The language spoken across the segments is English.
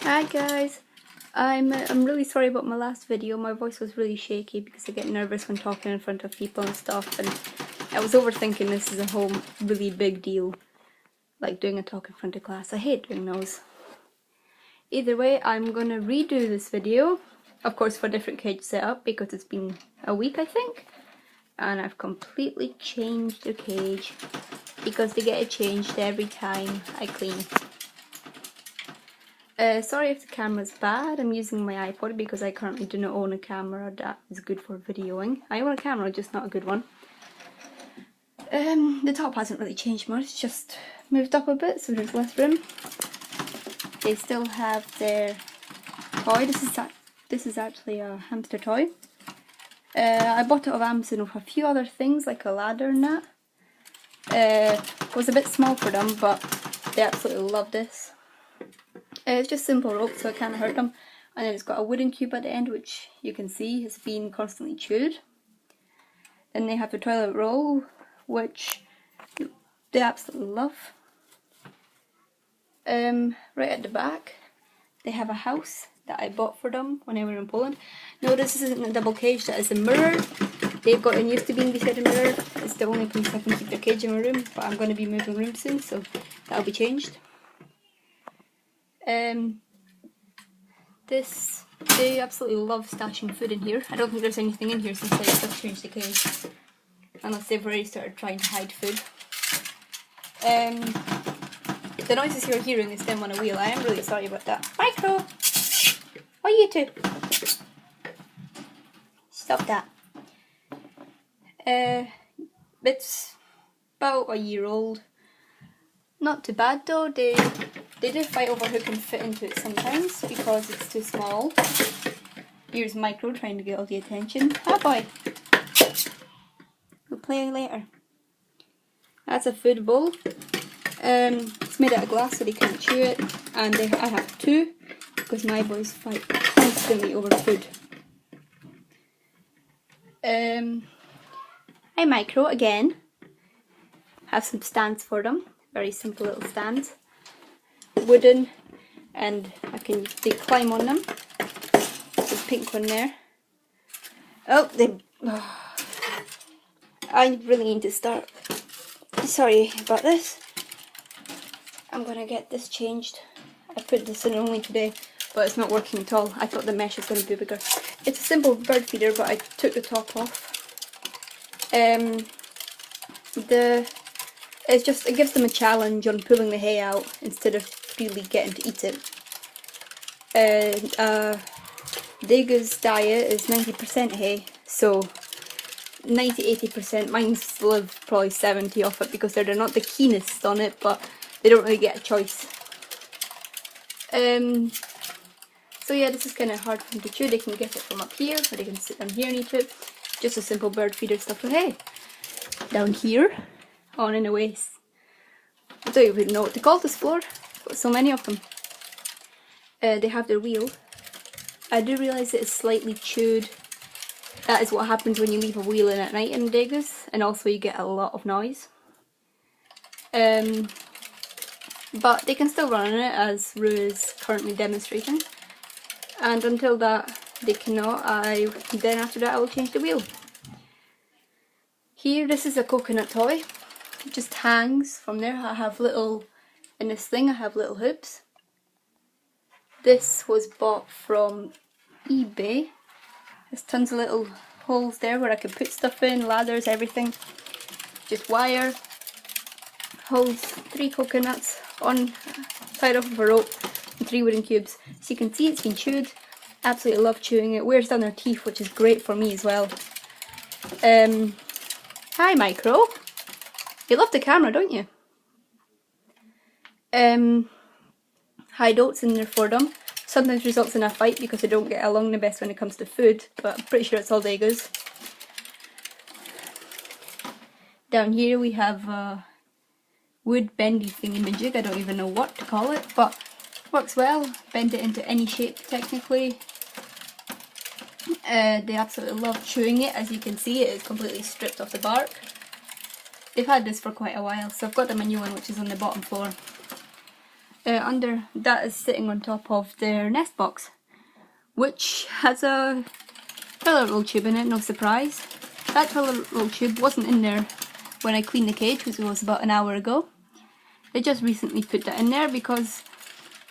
Hi guys, I'm really sorry about my last video. My voice was really shaky because I get nervous when talking in front of people and stuff, and I was overthinking this as a whole really big deal, like doing a talk in front of class. I hate doing those. Either way, I'm gonna redo this video, of course for a different cage setup because it's been a week I think, and I've completely changed the cage because they get it changed every time I clean. Sorry if the camera's bad. I'm using my iPod because I currently do not own a camera that is good for videoing. I own a camera, just not a good one. The top hasn't really changed much, it's just moved up a bit so there's less room. They still have their toy. This is actually a hamster toy. I bought it off Amazon with a few other things like a ladder and that. It was a bit small for them, but they absolutely love this. It's just simple rope so it can't hurt them, and then it's got a wooden cube at the end which you can see has been constantly chewed. Then they have the toilet roll which they absolutely love. Right at the back they have a house that I bought for them when I were in Poland. No, this isn't a double cage, that is a mirror. They've gotten used to being beside a mirror. It's the only place I can keep their cage in my room, but I'm going to be moving rooms soon so that'll be changed. They absolutely love stashing food in here. I don't think there's anything in here since I just changed the cage, unless they've already started trying to hide food. The noises you're hearing is them on a wheel. I am really sorry about that. Micro! What are you two? Stop that. It's about a year old. Not too bad though. They do fight over who can fit into it sometimes because it's too small. Here's Micro trying to get all the attention. Hi boy! We'll play later. That's a food bowl. It's made out of glass so they can't chew it, and I have two because my boys fight constantly over food. Hi Micro again. Have some stands for them. Very simple little stands. Wooden, and they climb on them. There's a pink one there. Oh, I really need to start. Sorry about this. I'm gonna get this changed. I put this in only today, but it's not working at all. I thought the mesh was gonna be bigger. It's a simple bird feeder, but I took the top off. It gives them a challenge on pulling the hay out instead of really getting to eat it. Degu's diet is 90% hay, so 90-80%. Mine's live probably 70 off it because they're not the keenest on it, but they don't really get a choice. So yeah, this is kind of hard for them to chew. They can get it from up here, or they can sit down here and eat it. Just a simple bird feeder stuff with hay. Down here, on in a waste. I don't even know what to call this floor. Got so many of them. They have their wheel. I do realise it is slightly chewed. That is what happens when you leave a wheel in at night in Degus, and also you get a lot of noise. But they can still run on it, as Rue is currently demonstrating. And until that they cannot, then after that I will change the wheel. Here, this is a coconut toy. It just hangs from there. I have in this thing I have little hoops. This was bought from eBay. There's tons of little holes there where I can put stuff in, ladders, everything. Just wire, holds 3 coconuts tied off of a rope, and 3 wooden cubes. So you can see it's been chewed. Absolutely love chewing it. Wears down their teeth, which is great for me as well. Hi Micro. You love the camera, don't you? Hide oats in there for them. Sometimes results in a fight because they don't get along the best when it comes to food, but I'm pretty sure it's all Degus. Down here we have a wood bendy thingamajig. I don't even know what to call it, but works well. Bend it into any shape technically. They absolutely love chewing it. As you can see, it is completely stripped off the bark. They've had this for quite a while, so I've got them a new one which is on the bottom floor. under that is sitting on top of their nest box, which has a toilet roll tube in it, no surprise. That toilet roll tube wasn't in there when I cleaned the cage, which was about an hour ago. I just recently put that in there because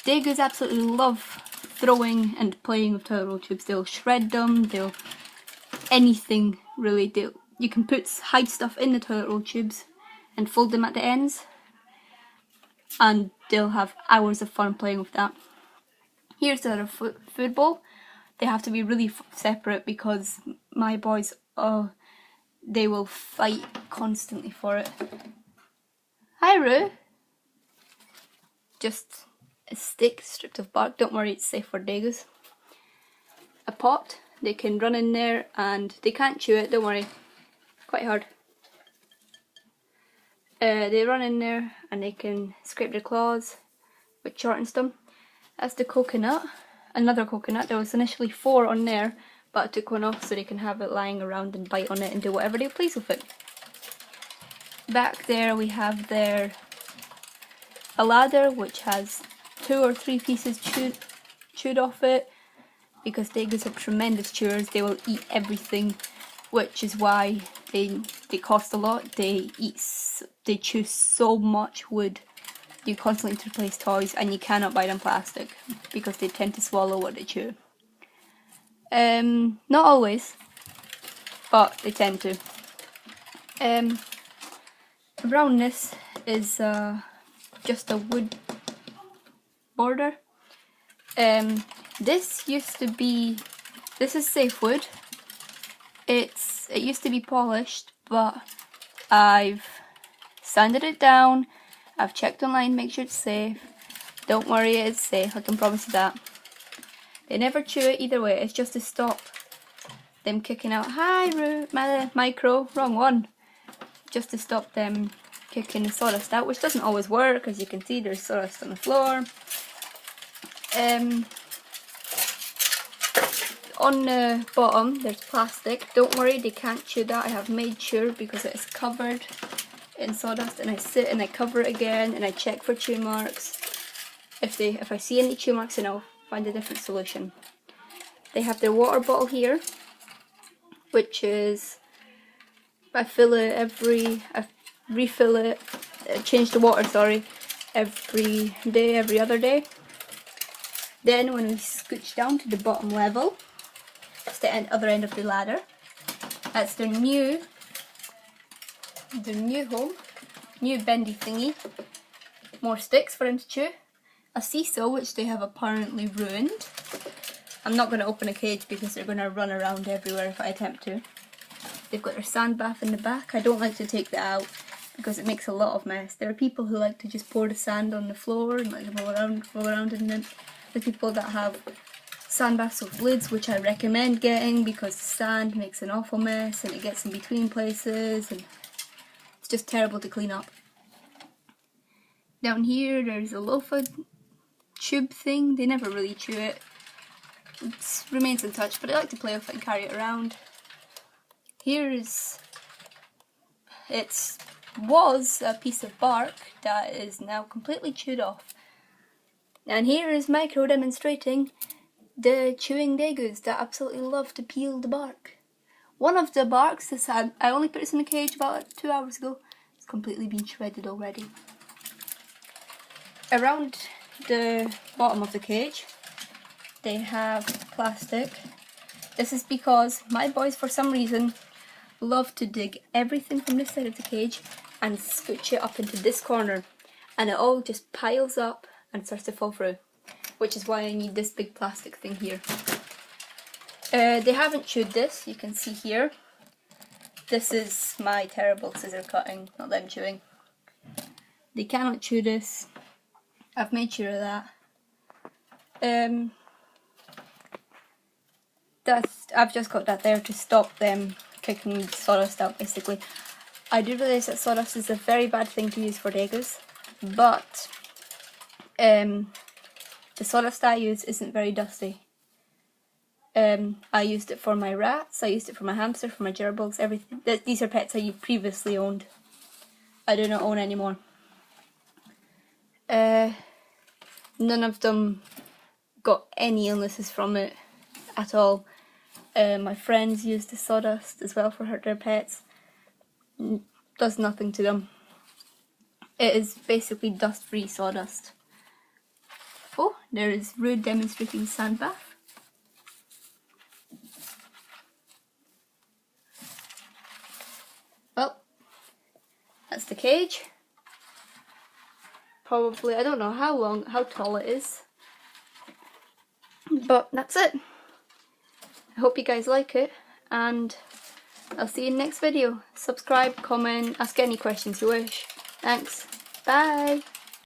Degus absolutely love throwing and playing with toilet roll tubes. They'll shred them, they'll anything really. You can hide stuff in the toilet roll tubes and fold them at the ends, and they'll have hours of fun playing with that. Here's the other food bowl. They have to be really separate because my boys, they will fight constantly for it. Hi Roo! Just a stick stripped of bark. Don't worry, it's safe for Degus. A pot. They can run in there and they can't chew it, don't worry. Quite hard. They run in there and they can scrape their claws, which shortens them. That's the coconut. Another coconut. There was initially 4 on there, but I took one off so they can have it lying around and bite on it and do whatever they please with it. Back there we have a ladder which has 2 or 3 pieces chewed off it. Because Degus are tremendous chewers, they will eat everything, which is why they cost a lot. They chew so much wood. You constantly have to replace toys, and you cannot buy them plastic because they tend to swallow what they chew. Not always, but they tend to. Around this is just a wood border. This is safe wood. It used to be polished, but I've sanded it down. I've checked online, make sure it's safe. Don't worry, it's safe, I can promise you that. They never chew it either way, it's just to stop them kicking out. Hi, Micro, wrong one. Just to stop them kicking the sawdust out, which doesn't always work. As you can see, there's sawdust on the floor. On the bottom there's plastic. Don't worry, they can't chew that. I have made sure because it is covered in sawdust, and I sit and I cover it again and I check for chew marks. If I see any chew marks, then I'll find a different solution. They have their water bottle here, which is I refill it, change the water, sorry, every day, every other day. Then when we scooch down to the bottom level, it's the other end of the ladder. That's their new home, new bendy thingy. More sticks for them to chew. A seesaw, which they have apparently ruined. I'm not going to open a cage because they're going to run around everywhere if I attempt to. They've got their sand bath in the back. I don't like to take that out because it makes a lot of mess. There are people who like to just pour the sand on the floor and like roll around in it. The people that have sand baths with lids, which I recommend getting because the sand makes an awful mess and it gets in between places and it's just terrible to clean up. Down here there's a loafa tube thing. They never really chew it. It remains untouched, but I like to play with it and carry it around. Here was a piece of bark that is now completely chewed off. And here is Micro demonstrating the chewing Degus that absolutely love to peel the bark. One of the barks I only put this in the cage about 2 hours ago. It's completely been shredded already. Around the bottom of the cage, they have plastic. This is because my boys, for some reason, love to dig everything from this side of the cage and scooch it up into this corner. And it all just piles up and starts to fall through, which is why I need this big plastic thing here. They haven't chewed this, you can see here. This is my terrible scissor cutting, not them chewing. They cannot chew this. I've made sure of that. I've just got that there to stop them kicking sawdust out, basically. I do realise that sawdust is a very bad thing to use for Degus, but the sawdust I use isn't very dusty. I used it for my rats, I used it for my hamster, for my gerbils, everything. These are pets I previously owned. I do not own anymore. none of them got any illnesses from it at all. My friends used the sawdust as well for their pets. Does nothing to them. It is basically dust-free sawdust. Oh, there is Rude demonstrating sand bath. Well, that's the cage. Probably, I don't know how tall it is. But that's it. I hope you guys like it, and I'll see you in the next video. Subscribe, comment, ask any questions you wish. Thanks. Bye.